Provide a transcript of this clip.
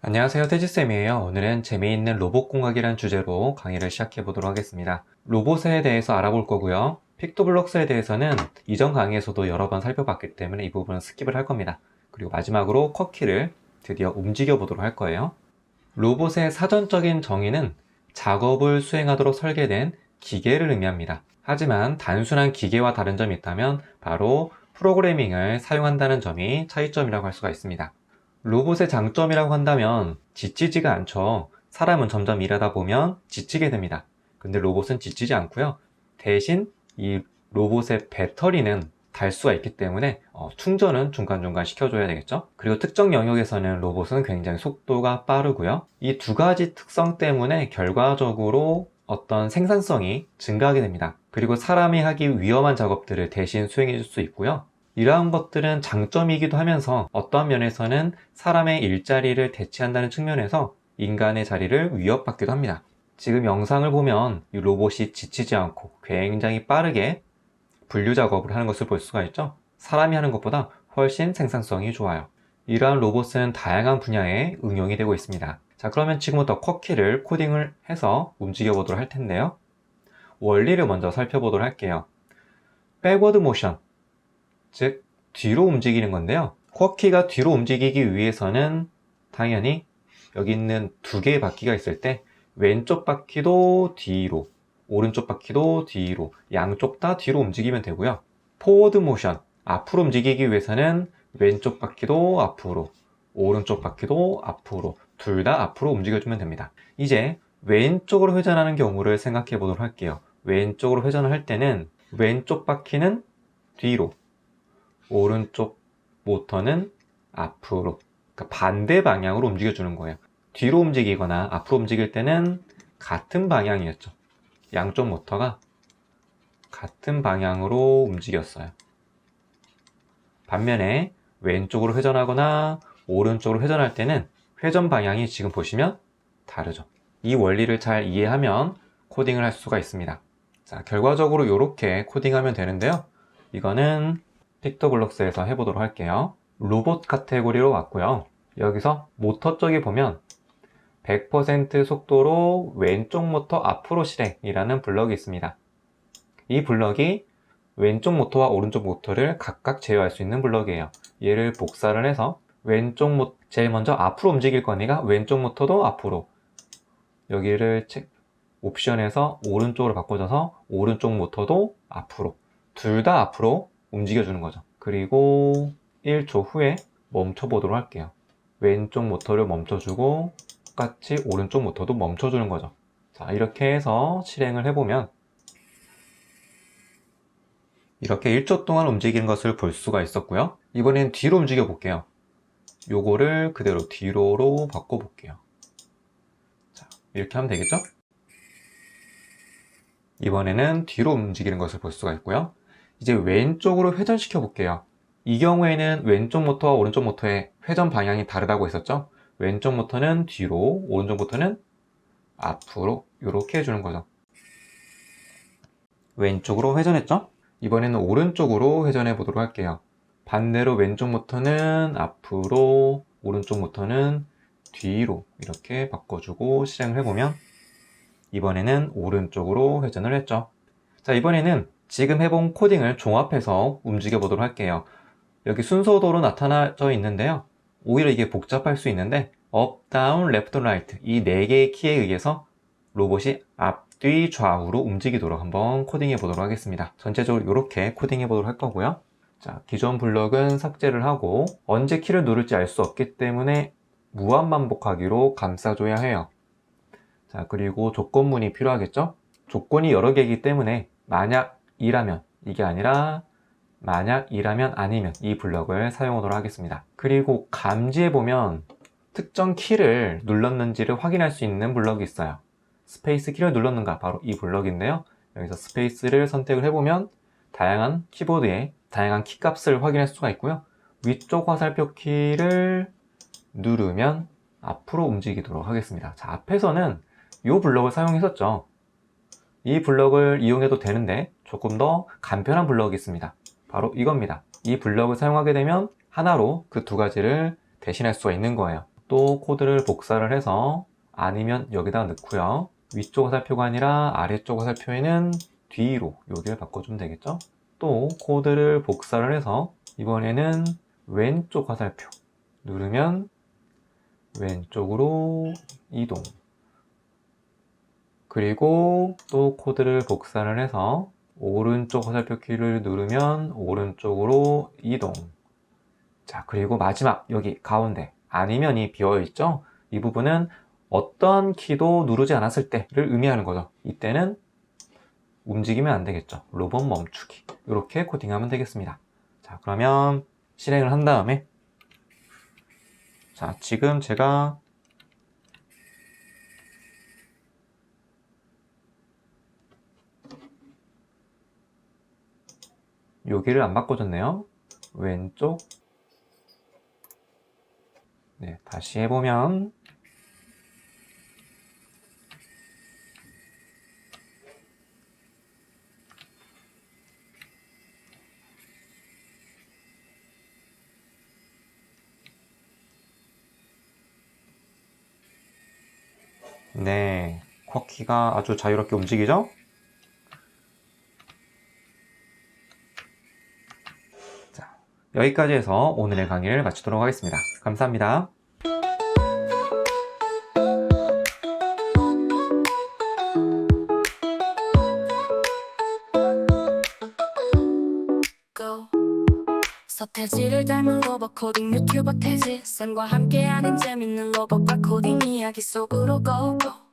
안녕하세요, 태지쌤이에요. 오늘은 재미있는 로봇공학이란 주제로 강의를 시작해 보도록 하겠습니다. 로봇에 대해서 알아볼 거고요. 픽토블록스에 대해서는 이전 강의에서도 여러 번 살펴봤기 때문에 이 부분은 스킵을 할 겁니다. 그리고 마지막으로 쿼키를 드디어 움직여 보도록 할 거예요. 로봇의 사전적인 정의는 작업을 수행하도록 설계된 기계를 의미합니다. 하지만 단순한 기계와 다른 점이 있다면 바로 프로그래밍을 사용한다는 점이 차이점이라고 할 수가 있습니다. 로봇의 장점이라고 한다면 지치지가 않죠. 사람은 점점 일하다 보면 지치게 됩니다. 근데 로봇은 지치지 않고요. 대신 이 로봇의 배터리는 달 수가 있기 때문에 충전은 중간중간 시켜줘야 되겠죠. 그리고 특정 영역에서는 로봇은 굉장히 속도가 빠르고요. 이 두 가지 특성 때문에 결과적으로 어떤 생산성이 증가하게 됩니다. 그리고 사람이 하기 위험한 작업들을 대신 수행해 줄 수 있고요. 이러한 것들은 장점이기도 하면서 어떠한 면에서는 사람의 일자리를 대체한다는 측면에서 인간의 자리를 위협받기도 합니다. 지금 영상을 보면 이 로봇이 지치지 않고 굉장히 빠르게 분류 작업을 하는 것을 볼 수가 있죠. 사람이 하는 것보다 훨씬 생산성이 좋아요. 이러한 로봇은 다양한 분야에 응용이 되고 있습니다. 자, 그러면 지금부터 쿼키를 코딩을 해서 움직여 보도록 할 텐데요. 원리를 먼저 살펴보도록 할게요. 백워드 모션, 즉 뒤로 움직이는 건데요. 쿼키가 뒤로 움직이기 위해서는 당연히 여기 있는 두 개의 바퀴가 있을 때 왼쪽 바퀴도 뒤로, 오른쪽 바퀴도 뒤로, 양쪽 다 뒤로 움직이면 되고요. 포워드 모션, 앞으로 움직이기 위해서는 왼쪽 바퀴도 앞으로, 오른쪽 바퀴도 앞으로, 둘 다 앞으로 움직여주면 됩니다. 이제 왼쪽으로 회전하는 경우를 생각해 보도록 할게요. 왼쪽으로 회전을 할 때는 왼쪽 바퀴는 뒤로, 오른쪽 모터는 앞으로, 그러니까 반대 방향으로 움직여주는 거예요. 뒤로 움직이거나 앞으로 움직일 때는 같은 방향이었죠. 양쪽 모터가 같은 방향으로 움직였어요. 반면에 왼쪽으로 회전하거나 오른쪽으로 회전할 때는 회전 방향이 지금 보시면 다르죠. 이 원리를 잘 이해하면 코딩을 할 수가 있습니다. 자, 결과적으로 이렇게 코딩하면 되는데요. 이거는 픽토블록스에서 해보도록 할게요. 로봇 카테고리로 왔고요. 여기서 모터 쪽에 보면 100% 속도로 왼쪽 모터 앞으로 실행이라는 블럭이 있습니다. 이 블럭이 왼쪽 모터와 오른쪽 모터를 각각 제어할 수 있는 블럭이에요. 얘를 복사를 해서 왼쪽 모터, 제일 먼저 앞으로 움직일 거니까 왼쪽 모터도 앞으로, 여기를 옵션에서 오른쪽으로 바꿔줘서 오른쪽 모터도 앞으로, 둘 다 앞으로 움직여주는 거죠. 그리고 1초 후에 멈춰보도록 할게요. 왼쪽 모터를 멈춰주고 똑같이 오른쪽 모터도 멈춰주는 거죠. 자, 이렇게 해서 실행을 해보면 이렇게 1초 동안 움직이는 것을 볼 수가 있었고요. 이번엔 뒤로 움직여 볼게요. 요거를 그대로 뒤로로 바꿔 볼게요. 자, 이렇게 하면 되겠죠? 이번에는 뒤로 움직이는 것을 볼 수가 있고요. 이제 왼쪽으로 회전시켜 볼게요. 이 경우에는 왼쪽 모터와 오른쪽 모터의 회전 방향이 다르다고 했었죠. 왼쪽 모터는 뒤로, 오른쪽 모터는 앞으로 이렇게 해주는 거죠. 왼쪽으로 회전했죠? 이번에는 오른쪽으로 회전해 보도록 할게요. 반대로 왼쪽 모터는 앞으로, 오른쪽 모터는 뒤로 이렇게 바꿔주고 실행을 해보면 이번에는 오른쪽으로 회전을 했죠. 자, 이번에는 지금 해본 코딩을 종합해서 움직여 보도록 할게요. 여기 순서도로 나타나져 있는데요. 오히려 이게 복잡할 수 있는데 업, 다운, 레프트, 라이트 이 4개의 키에 의해서 로봇이 앞뒤 좌우로 움직이도록 한번 코딩해 보도록 하겠습니다. 전체적으로 이렇게 코딩해 보도록 할 거고요. 자, 기존 블럭은 삭제를 하고 언제 키를 누를지 알 수 없기 때문에 무한 반복하기로 감싸줘야 해요. 자, 그리고 조건문이 필요하겠죠? 조건이 여러 개이기 때문에 만약이라면 이게 아니라 만약이라면 아니면 이 블럭을 사용하도록 하겠습니다. 그리고 감지해 보면 특정 키를 눌렀는지를 확인할 수 있는 블럭이 있어요. 스페이스 키를 눌렀는가? 바로 이 블럭인데요. 여기서 스페이스를 선택을 해보면 다양한 키보드에 다양한 키 값을 확인할 수가 있고요. 위쪽 화살표 키를 누르면 앞으로 움직이도록 하겠습니다. 자, 앞에서는 이 블럭을 사용했었죠. 이 블럭을 이용해도 되는데 조금 더 간편한 블럭이 있습니다. 바로 이겁니다. 이 블럭을 사용하게 되면 하나로 그 두 가지를 대신할 수가 있는 거예요. 또 코드를 복사를 해서 아니면 여기다 넣고요. 위쪽 화살표가 아니라 아래쪽 화살표에는 뒤로 여기를 바꿔주면 되겠죠. 또 코드를 복사를 해서 이번에는 왼쪽 화살표 누르면 왼쪽으로 이동. 그리고 또 코드를 복사를 해서 오른쪽 화살표 키를 누르면 오른쪽으로 이동. 자, 그리고 마지막 여기 가운데 아니면 이 비어있죠? 이 부분은 어떤 키도 누르지 않았을 때를 의미하는 거죠. 이때는 움직이면 안 되겠죠. 로봇 멈추기. 이렇게 코딩하면 되겠습니다. 자, 그러면 실행을 한 다음에 자, 지금 제가 여기를 안 바꿔줬네요. 왼쪽. 네, 다시 해보면 네, 쿼키가 아주 자유롭게 움직이죠? 자, 여기까지 해서 오늘의 강의를 마치도록 하겠습니다. 감사합니다. 서태지를 닮은 로봇 코딩 유튜버 태지 쌤과 함께하는 재밌는 로봇과 코딩 이야기 속으로 고고